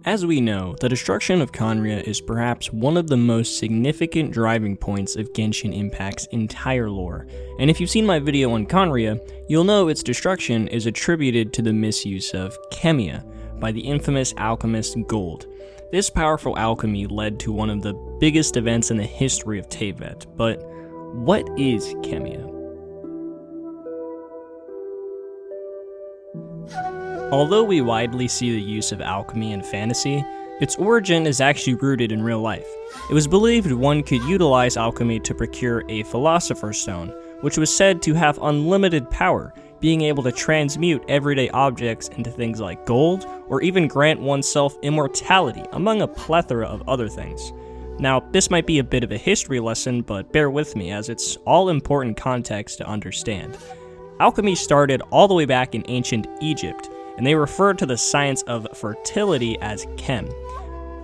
As we know, the destruction of Khaenri'ah is perhaps one of the most significant driving points of Genshin Impact's entire lore, and if you've seen my video on Khaenri'ah, you'll know its destruction is attributed to the misuse of Khemia by the infamous alchemist Gold. This powerful alchemy led to one of the biggest events in the history of Teyvat, but what is Khemia? Although we widely see the use of alchemy in fantasy, its origin is actually rooted in real life. It was believed one could utilize alchemy to procure a Philosopher's Stone, which was said to have unlimited power, being able to transmute everyday objects into things like gold, or even grant oneself immortality, among a plethora of other things. Now, this might be a bit of a history lesson, but bear with me as it's all important context to understand. Alchemy started all the way back in ancient Egypt, and they referred to the science of fertility as chem.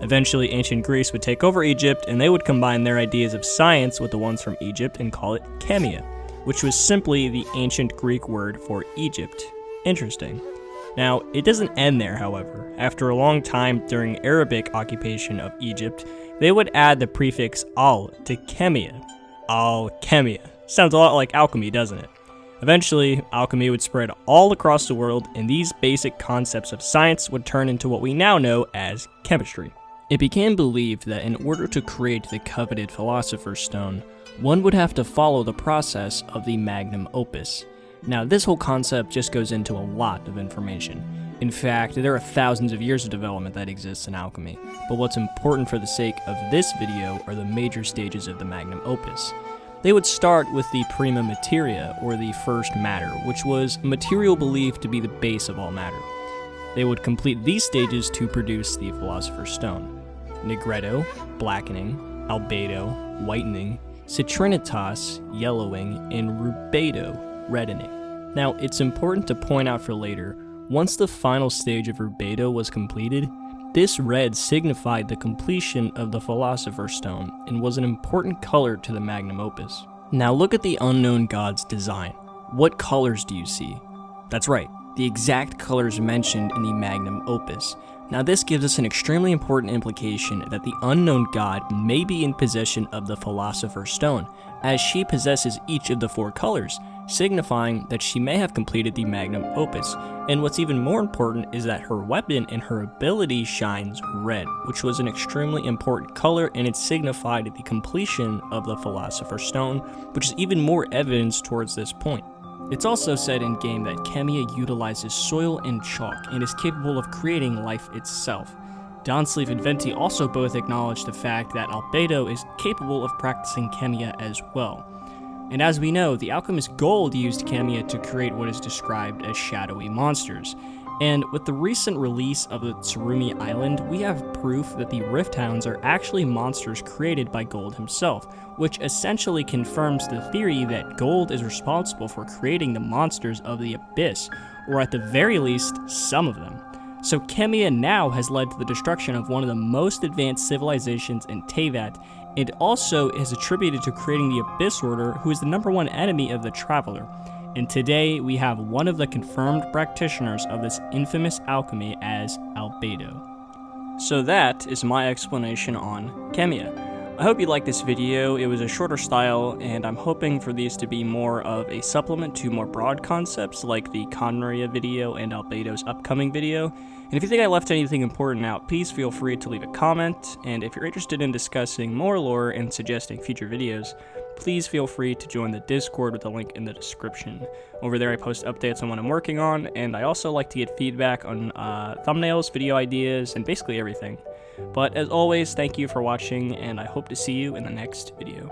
Eventually, ancient Greece would take over Egypt, and they would combine their ideas of science with the ones from Egypt and call it Khemia, which was simply the ancient Greek word for Egypt. Interesting. Now, it doesn't end there, however. After a long time during Arabic occupation of Egypt, they would add the prefix al to Khemia. Alchemia. Sounds a lot like alchemy, doesn't it? Eventually, alchemy would spread all across the world, and these basic concepts of science would turn into what we now know as chemistry. It became believed that in order to create the coveted Philosopher's Stone, one would have to follow the process of the magnum opus. Now, this whole concept just goes into a lot of information. In fact, there are thousands of years of development that exists in alchemy, but what's important for the sake of this video are the major stages of the magnum opus. They would start with the prima materia, or the first matter, which was a material believed to be the base of all matter. They would complete these stages to produce the Philosopher's Stone: Negretto, blackening; Albedo, whitening; Citrinitas, yellowing; and Rubedo, reddening. Now, it's important to point out for later, once the final stage of Rubedo was completed, this red signified the completion of the Philosopher's Stone and was an important color to the magnum opus. Now look at the unknown god's design. What colors do you see? That's right, the exact colors mentioned in the magnum opus. Now this gives us an extremely important implication that the unknown god may be in possession of the Philosopher's Stone, as she possesses each of the 4 colors, signifying that she may have completed the magnum opus. And what's even more important is that her weapon and her ability shines red, which was an extremely important color, and it signified the completion of the Philosopher's Stone, which is even more evidence towards this point. It's also said in game that Khemia utilizes soil and chalk and is capable of creating life itself. Donsleif and Venti also both acknowledge the fact that Albedo is capable of practicing Khemia as well. And as we know, the alchemist Gold used Khemia to create what is described as shadowy monsters. And with the recent release of the Tsurumi Island, we have proof that the Rift Hounds are actually monsters created by Gold himself, which essentially confirms the theory that Gold is responsible for creating the monsters of the Abyss, or at the very least, some of them. So Khemia now has led to the destruction of one of the most advanced civilizations in Teyvat, and also is attributed to creating the Abyss Order, who is the #1 enemy of the Traveler. And today we have one of the confirmed practitioners of this infamous alchemy as Albedo. So that is my explanation on Khemia. I hope you liked this video. It was a shorter style, and I'm hoping for these to be more of a supplement to more broad concepts like the Khaenri'ah video and Albedo's upcoming video. And if you think I left anything important out, please feel free to leave a comment, and if you're interested in discussing more lore and suggesting future videos, please feel free to join the Discord with the link in the description. Over there I post updates on what I'm working on, and I also like to get feedback on thumbnails, video ideas, and basically everything. But as always, thank you for watching, and I hope to see you in the next video.